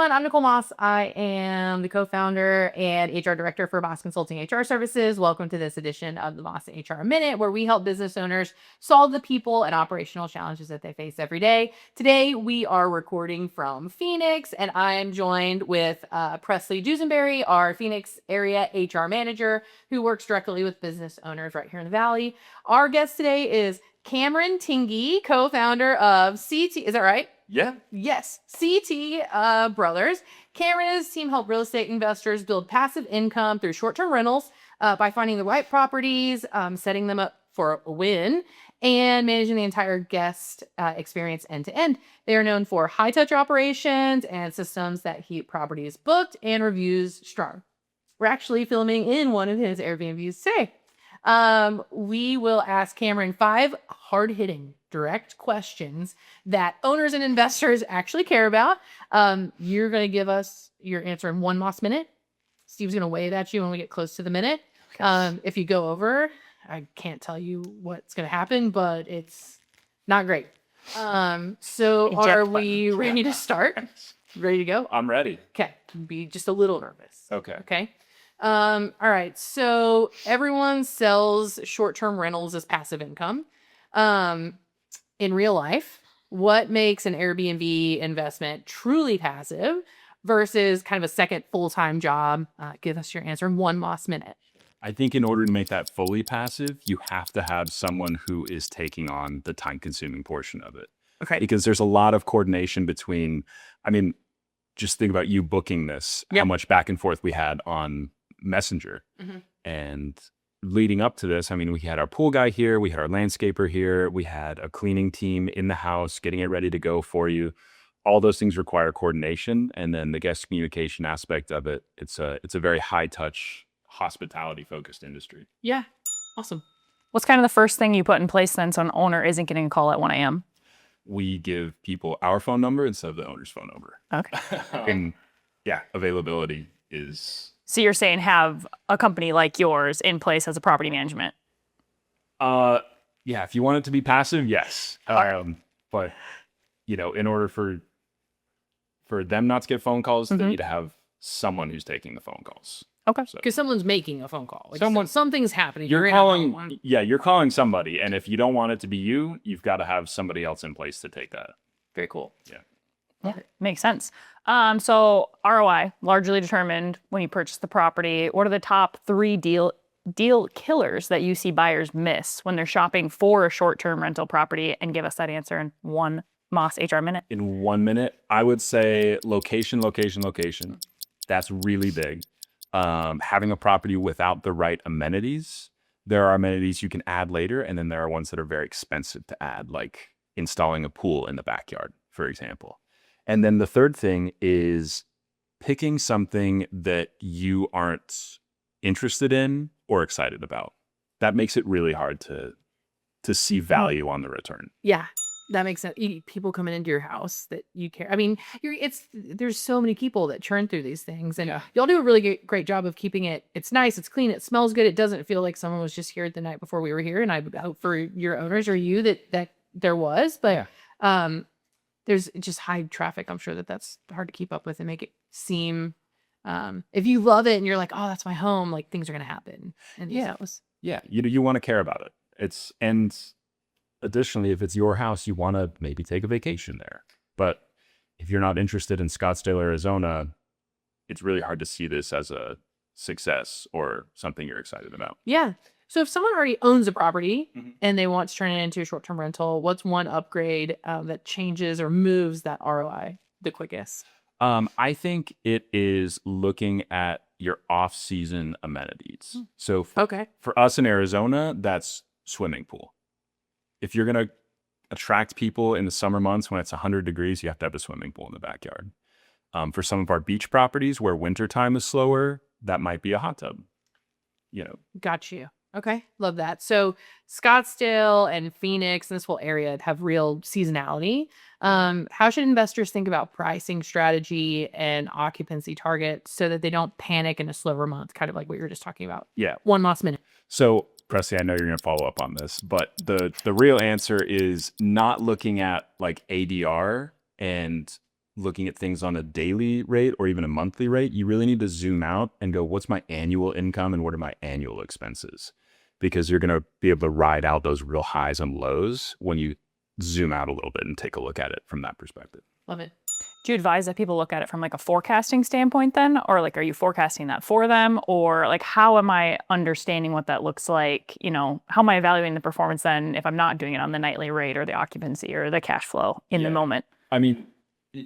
everyone. I'm Nicole Moss. I am the co-founder and HR director for Moss Consulting HR Services. Welcome to this edition of the Moss HR Minute, where we help business owners solve the people and operational challenges that they face every day. Today, we are recording from Phoenix, and I am joined with Presley Dusenberry, our Phoenix area HR manager, who works directly with business owners right here in the Valley. Our guest today is Cameron Tingey, co-founder of CT. Is that right? Yeah. Yes. CT Brothers. Cameron and his team help real estate investors build passive income through short-term rentals by finding the right properties, setting them up for a win, and managing the entire guest experience end to end. They are known for high-touch operations and systems that keep properties booked and reviews strong. We're actually filming in one of his Airbnbs today. We will ask Cameron 5 hard-hitting, direct questions that owners and investors actually care about. You're going to give us your answer in 1 Moss minute. Steve's going to wave at you when we get close to the minute. If you go over, I can't tell you what's going to happen, but it's not great. So are we ready to start? Ready to go? I'm ready. Okay. Be just a little nervous. Okay. All right. So everyone sells short-term rentals as passive income. In real life, what makes an Airbnb investment truly passive versus kind of a second full-time job? Give us your answer in 1 Moss minute. I think in order to make that fully passive, you have to have someone who is taking on the time-consuming portion of it. Okay. Because there's a lot of coordination between, just think about you booking this, how much back and forth we had on Messenger. Mm-hmm. And leading up to this, we had our pool guy here, we had our landscaper here, we had a cleaning team in the house getting it ready to go for you. All those things require coordination, and then the guest communication aspect of it, it's a very high touch, hospitality focused industry. Yeah. Awesome. What's kind of the first thing you put in place then so an owner isn't getting a call at 1 a.m.? We give people our phone number instead of the owner's phone number. Okay. And availability is... So you're saying have a company like yours in place as a property management? If you want it to be passive, yes. But in order for them not to get phone calls, they need to have someone who's taking the phone calls. Okay. Because someone's making a phone call. Like something's happening. You're calling. Yeah, you're calling somebody, and if you don't want it to be you, you've got to have somebody else in place to take that. Very cool. Yeah, makes sense. So ROI, largely determined when you purchase the property. What are the top 3 deal killers that you see buyers miss when they're shopping for a short-term rental property? And give us that answer in 1 Moss HR minute. In 1 minute, I would say location. That's really big. Having a property without the right amenities. There are amenities you can add later, and then there are ones that are very expensive to add, like installing a pool in the backyard, for example. And then the third thing is picking something that you aren't interested in or excited about. That makes it really hard to see value on the return. Yeah. That makes sense. People coming into your house that you care. There's so many people that churn through these things, and y'all do a really great job of keeping it. It's nice. It's clean. It smells good. It doesn't feel like someone was just here the night before we were here. And I hope for your owners or you that there was, but there's just high traffic. I'm sure that's hard to keep up with and make it seem. If you love it and you're like, oh, that's my home, like things are gonna happen. And you want to care about it. Additionally, if it's your house, you want to maybe take a vacation there. But if you're not interested in Scottsdale, Arizona, it's really hard to see this as a success or something you're excited about. Yeah. So if someone already owns a property and they want to turn it into a short-term rental, what's one upgrade that changes or moves that ROI the quickest? I think it is looking at your off-season amenities. So for us in Arizona, that's swimming pool. If you're going to attract people in the summer months when it's 100 degrees, you have to have a swimming pool in the backyard. For some of our beach properties where wintertime is slower, that might be a hot tub. Got you. Okay. Love that. So Scottsdale and Phoenix and this whole area have real seasonality. How should investors think about pricing strategy and occupancy targets so that they don't panic in a slower month, kind of like what you were just talking about? Yeah. 1 Moss minute. So Presley, I know you're going to follow up on this, but the real answer is not looking at like ADR and looking at things on a daily rate or even a monthly rate, you really need to zoom out and go, what's my annual income and what are my annual expenses? Because you're going to be able to ride out those real highs and lows when you zoom out a little bit and take a look at it from that perspective. Love it. Do you advise that people look at it from like a forecasting standpoint then? Or like, are you forecasting that for them? Or like, how am I understanding what that looks like? You know, how am I evaluating the performance then if I'm not doing it on the nightly rate or the occupancy or the cash flow in the moment? I mean,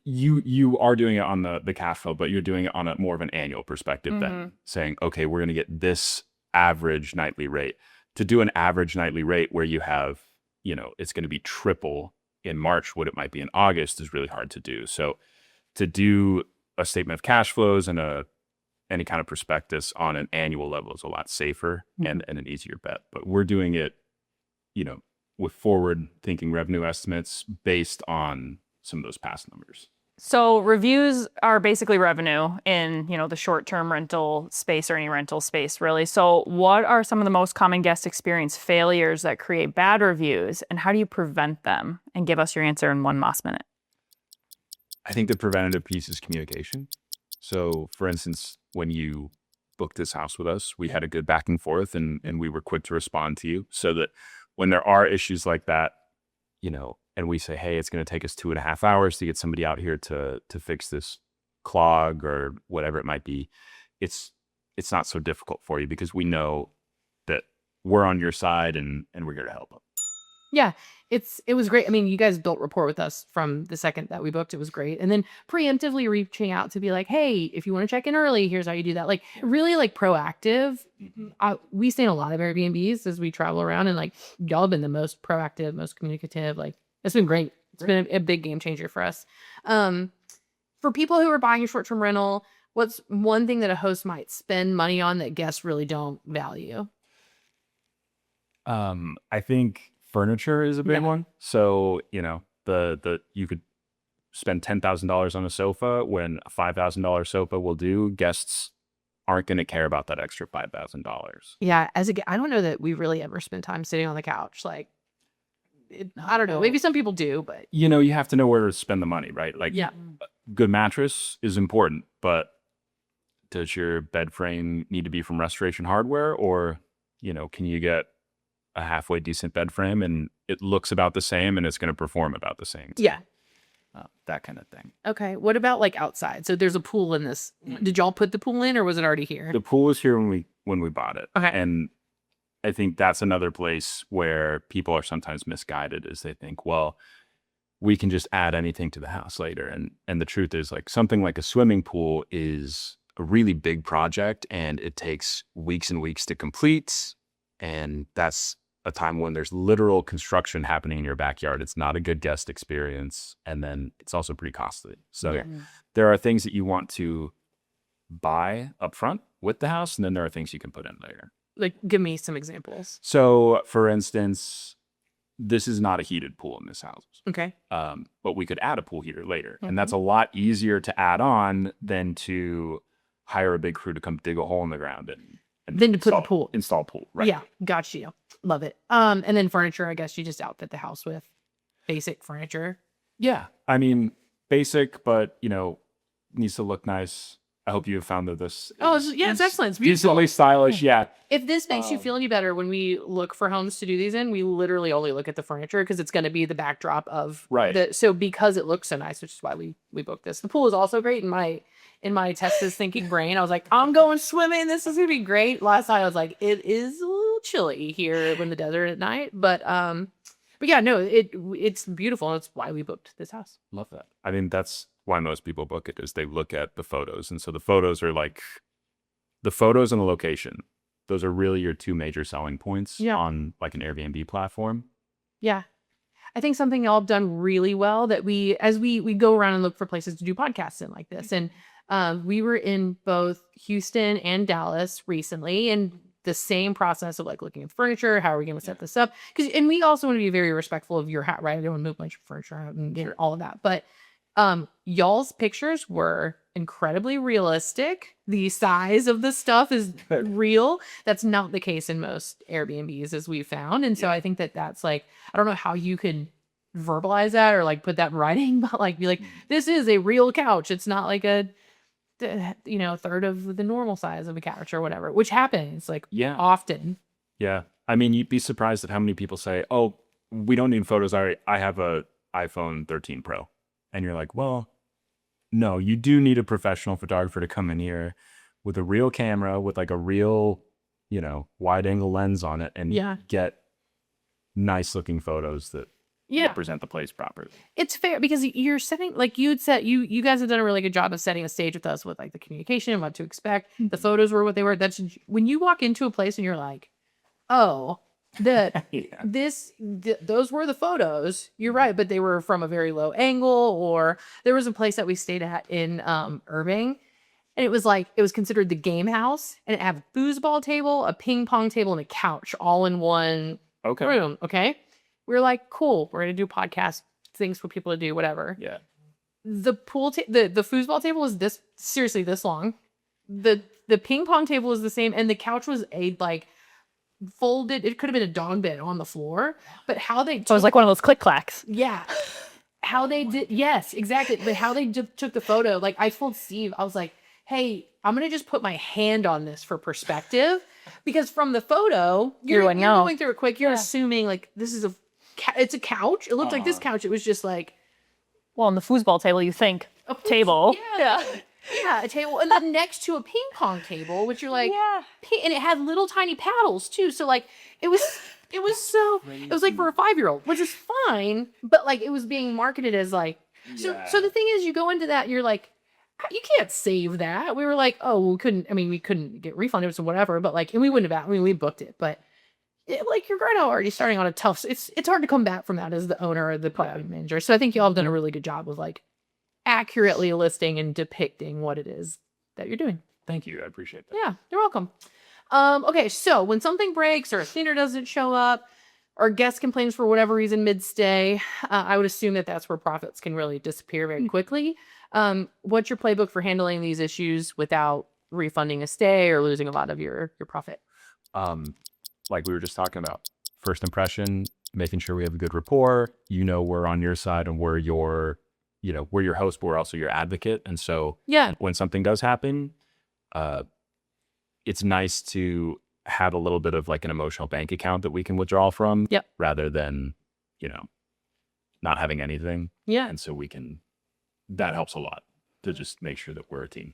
you are doing it on the cash flow, but you're doing it on a more of an annual perspective than saying, okay, we're going to get this average nightly rate. To do an average nightly rate where you have, you know, it's going to be triple in March what it might be in August is really hard to do. So to do a statement of cash flows and any kind of prospectus on an annual level is a lot safer and an easier bet. But we're doing it, you know, with forward thinking revenue estimates based on some of those past numbers. So reviews are basically revenue in, you know, the short-term rental space or any rental space, really. So what are some of the most common guest experience failures that create bad reviews, and how do you prevent them? And give us your answer in 1 Moss minute. I think the preventative piece is communication. So for instance, when you booked this house with us, we had a good back and forth and we were quick to respond to you so that when there are issues like that, you know, and we say, hey, it's going to take us 2.5 hours to get somebody out here to fix this clog or whatever it might be. It's not so difficult for you because we know that we're on your side and we're here to help them. Yeah, it was great. I mean, you guys built rapport with us from the second that we booked. It was great. And then preemptively reaching out to be like, hey, if you want to check in early, here's how you do that. Like really like proactive. We stay in a lot of Airbnbs as we travel around, and like y'all have been the most proactive, most communicative. Like it's been great. It's been a big game changer for us. For people who are buying a short-term rental, what's one thing that a host might spend money on that guests really don't value? I think furniture is a big one. So, you know, you could spend $10,000 on a sofa when a $5,000 sofa will do. Guests aren't going to care about that extra $5,000. Yeah, I don't know that we really ever spend time sitting on the couch. Like, I don't know. Maybe some people do, but you know, you have to know where to spend the money, right? Like, yeah, good mattress is important, but does your bed frame need to be from Restoration Hardware, or, you know, can you get a halfway decent bed frame and it looks about the same and it's going to perform about the same? Yeah. That kind of thing. Okay. What about like outside? So there's a pool in this. Did y'all put the pool in, or was it already here? The pool was here when we bought it. Okay. And I think that's another place where people are sometimes misguided, is they think, well, we can just add anything to the house later. And the truth is, like, something like a swimming pool is a really big project and it takes weeks and weeks to complete. And that's a time when there's literal construction happening in your backyard. It's not a good guest experience. And then it's also pretty costly. So there are things that you want to buy up front with the house, and then there are things you can put in later. Like, give me some examples. So for instance, this is not a heated pool in this house. Okay. But we could add a pool heater later. And that's a lot easier to add on than to hire a big crew to come dig a hole in the ground and then to put a pool. Install pool. Right. Yeah. Got you. Love it. And then furniture, I guess you just outfit the house with basic furniture. Yeah. I mean, basic, but, you know, needs to look nice. I hope you have found that this it's excellent. It's beautiful. Decently stylish. Yeah. If this makes you feel any better, when we look for homes to do these in, we literally only look at the furniture because it's going to be the backdrop of so because it looks so nice, which is why we booked this. The pool is also great. In my Tessa's thinking brain, I was like, I'm going swimming. This is gonna be great. Last night I was like, it is a little chilly here in the desert at night, but yeah, no, it's beautiful. That's why we booked this house. Love that. I mean, that's why most people book it, is they look at the photos. And so the photos are like the photos and the location. Those are really your two major selling points on like an Airbnb platform. Yeah. I think something y'all have done really well that as we go around and look for places to do podcasts in like this. And we were in both Houston and Dallas recently, and the same process of like looking at furniture. How are we going to set this up? And we also want to be very respectful of your house, right? I don't want to move a bunch of furniture out and get all of that. But y'all's pictures were incredibly realistic. The size of the stuff is real. That's not the case in most Airbnbs, as we found. And so I think that's like, I don't know how you could verbalize that or like put that in writing, but like be like, this is a real couch. It's not like a third of the normal size of a couch or whatever, which happens like Yeah. often. Yeah. I mean, you'd be surprised at how many people say, oh, we don't need photos. I have a iPhone 13 Pro. And you're like, well, no, you do need a professional photographer to come in here with a real camera, with like a real, wide angle lens on it and get nice looking photos that represent the place properly. It's fair because you're setting, like you'd said, you guys have done a really good job of setting a stage with us with like the communication and what to expect. The photos were what they were. That's when you walk into a place and you're like, oh, those were the photos. You're right, but they were from a very low angle. Or there was a place that we stayed at in Irving, and it was considered the game house, and it had a foosball table, a ping pong table, and a couch all in one room. Okay, we were like, cool. We're gonna do podcast things for people to do, whatever. Yeah. The the foosball table was this long. The ping pong table was the same, and the couch was folded. It could have been a dog bed on the floor, but how they So it was like one of those click clacks. Yeah. How they did, yes, exactly. But how they took the photo, like I told Steve, I was like, hey, I'm going to just put my hand on this for perspective, because from the photo, you're going through it quick. You're assuming like this is it's a couch. It looked like this couch. It was just like. Well, on the foosball table, you think table. Yeah. Yeah, a table, and then next to a ping pong table, which you're like, and it had little tiny paddles too. So like, it was like for a 5-year-old, which is fine, but like it was being marketed as like, so the thing is, you go into that, you're like, you can't save that. We were like, oh, we couldn't get refunded, so whatever, but like, and we wouldn't have, we booked it, but like you're already starting on a tough, it's hard to come back from that as the owner or the property manager. So I think y'all have done a really good job with like accurately listing and depicting what it is that you're doing. Thank you. I appreciate that. Yeah, you're welcome. Okay, so when something breaks or a cleaner doesn't show up or guest complains for whatever reason mid-stay, I would assume that that's where profits can really disappear very quickly. What's your playbook for handling these issues without refunding a stay or losing a lot of your profit? Like we were just talking about, first impression, making sure we have a good rapport. We're on your side and we're your host, but we're also your advocate. And so when something does happen, it's nice to have a little bit of like an emotional bank account that we can withdraw from rather than, not having anything. Yeah. And so that helps a lot to just make sure that we're a team.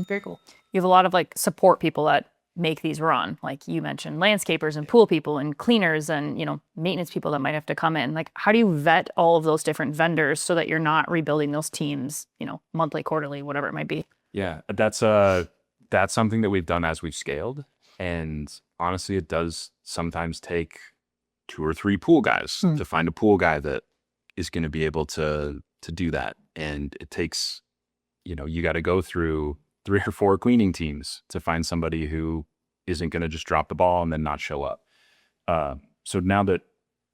Very cool. You have a lot of like support people that make these run. Like you mentioned landscapers and pool people and cleaners and, maintenance people that might have to come in. Like, how do you vet all of those different vendors so that you're not rebuilding those teams, monthly, quarterly, whatever it might be? Yeah, that's something that we've done as we've scaled. And honestly, it does sometimes take 2 or 3 pool guys to find a pool guy that is going to be able to do that. And it takes, you got to go through 3 or 4 cleaning teams to find somebody who isn't going to just drop the ball and then not show up. So now that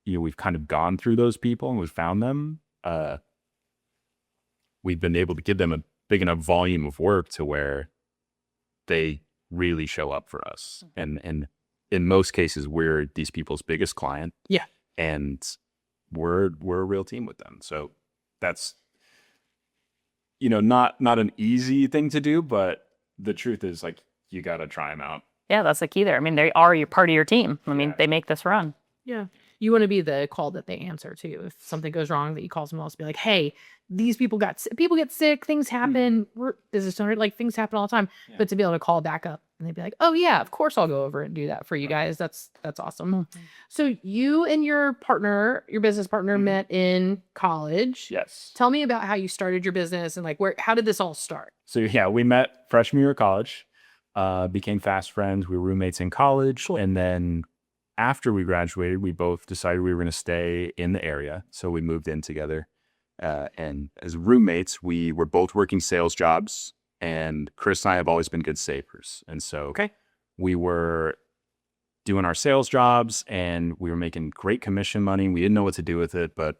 we've kind of gone through those people and we've found them, we've been able to give them a big enough volume of work to where they really show up for us. And in most cases, we're these people's biggest client. Yeah. And we're a real team with them. So that's, not an easy thing to do, but the truth is like, you got to try them out. Yeah, that's the key there. I mean, they are part of your team. I mean, they make this run. Yeah. You want to be the call that they answer too. If something goes wrong, that you call someone else, be like, hey, these people get sick, things happen. We're business owner, like things happen all the time. Yeah. But to be able to call back up and they'd be like, oh yeah, of course I'll go over and do that for you guys. That's awesome. So you and your business partner met in college. Yes. Tell me about how you started your business and like how did this all start? So yeah, we met freshman year of college, became fast friends. We were roommates in college. Cool. And then after we graduated, we both decided we were going to stay in the area. So we moved in together. And as roommates, we were both working sales jobs. And Chris and I have always been good savers. And so we were doing our sales jobs and we were making great commission money. We didn't know what to do with it, but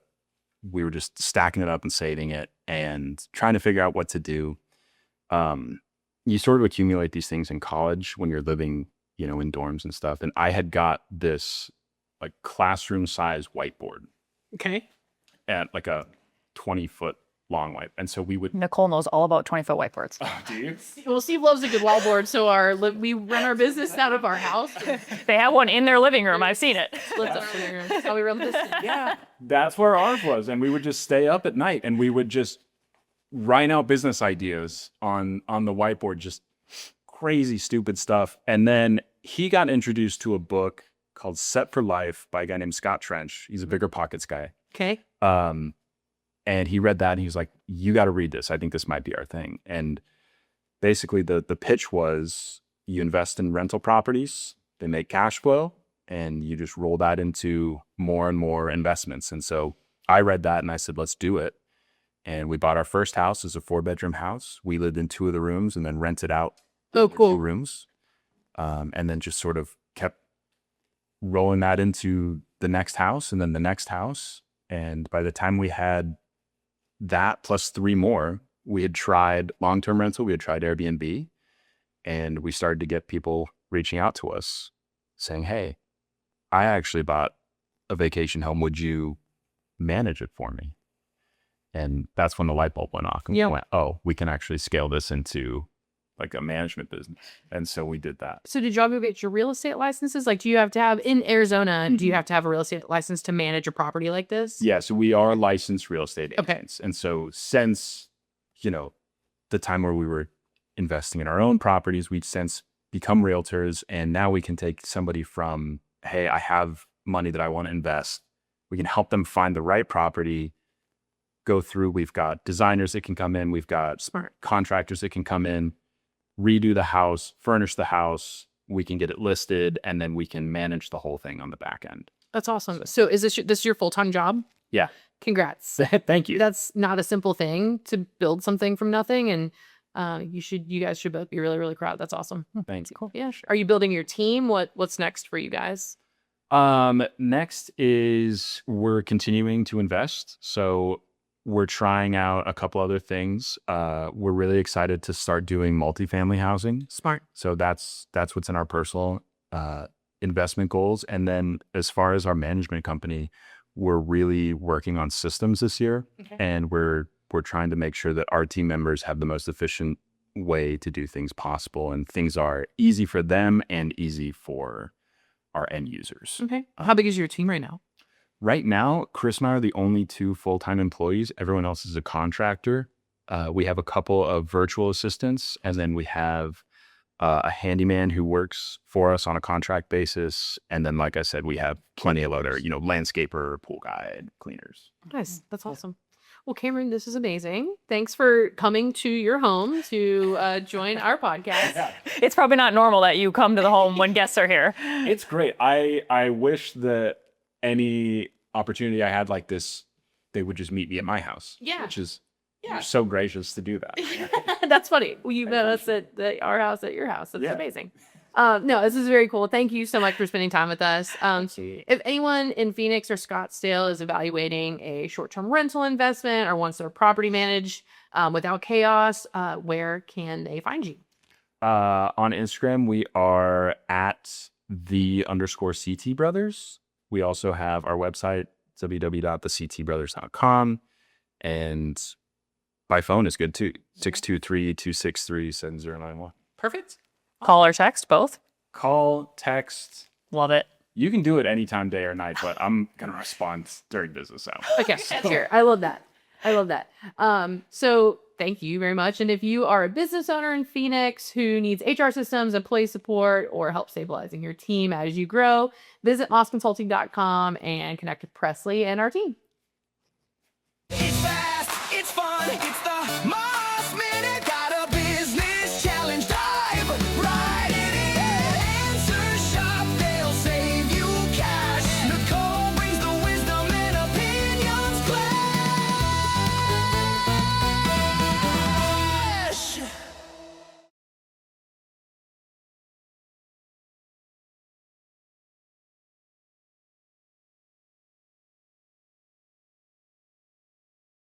we were just stacking it up and saving it and trying to figure out what to do. You sort of accumulate these things in college when you're living in dorms and stuff. And I had got this like classroom size whiteboard. Okay. at like a 20-foot long wipe. And so we would. Nicole knows all about 20-foot whiteboards. Oh, do you? Well, Steve loves a good whiteboard, so we run our business out of our house. They have one in their living room. I've seen it. That's how we run the business. Yeah, that's where ours was. And we would just stay up at night and we would just write out business ideas on the whiteboard, just crazy, stupid stuff. And then he got introduced to a book called Set for Life by a guy named Scott Trench. He's a Bigger Pockets guy. Okay. And he read that and he was like, you got to read this. I think this might be our thing. And basically the pitch was you invest in rental properties, they make cash flow, and you just roll that into more and more investments. And so I read that and I said, let's do it. And we bought our first house as a 4-bedroom house. We lived in 2 of the rooms and then rented out Oh, cool. 2 rooms. And then just sort of kept rolling that into the next house and then the next house. And by the time we had that plus 3 more, we had tried long-term rental, we had tried Airbnb, and we started to get people reaching out to us saying, hey, I actually bought a vacation home. Would you manage it for me? And that's when the light bulb went off. And we went, oh, we can actually scale this into like a management business. And so we did that. So did y'all go get your real estate licenses? Like, do you have to have in Arizona, do you have to have a real estate license to manage a property like this? Yeah, so we are licensed real estate agents. And so since, the time where we were investing in our own properties, we'd since become realtors. And now we can take somebody from, hey, I have money that I want to invest. We can help them find the right property, go through. We've got designers that can come in. We've got Smart contractors that can come in, redo the house, furnish the house. We can get it listed, and then we can manage the whole thing on the back end. That's awesome. So is this your full-time job? Yeah. Congrats. Thank you. That's not a simple thing to build something from nothing. And you guys should both be really, really proud. That's awesome. Thank you. Cool. Yeah. Are you building your team? What's next for you guys? Next is we're continuing to invest. So we're trying out a couple other things. We're really excited to start doing multifamily housing. Smart. So that's what's in our personal investment goals. And then as far as our management company, we're really working on systems this year. Okay. And we're trying to make sure that our team members have the most efficient way to do things possible, and things are easy for them and easy for our end users. Okay. How big is your team right now? Right now, Chris and I are the only 2 full-time employees. Everyone else is a contractor. We have a couple of virtual assistants, and then we have a handyman who works for us on a contract basis. And then, like I said, we have plenty of other, landscaper, pool guide, cleaners. Nice. That's awesome. Well, Cameron, this is amazing. Thanks for coming to your home to join our podcast. It's probably not normal that you come to the home when guests are here. It's great. I wish that any opportunity I had like this, they would just meet me at my house. Yeah. Which is you're so gracious to do that. That's funny. Well, you met us at our house at your house. That's amazing. No, this is very cool. Thank you so much for spending time with us. If anyone in Phoenix or Scottsdale is evaluating a short-term rental investment or wants their property managed without chaos, where can they find you? On Instagram, we are at @the_CT Brothers. We also have our website, www.thectbrothers.com. And by phone is good too. 623-263-7091. Perfect. Call or text, both. Call, text. Love it. You can do it anytime, day or night, but I'm going to respond during business hours. Okay, sure. I love that. So thank you very much. And if you are a business owner in Phoenix who needs HR systems, employee support, or help stabilizing your team as you grow, visit mossconsulting.com and connect with Presley and our team. It's fast, it's fun, it's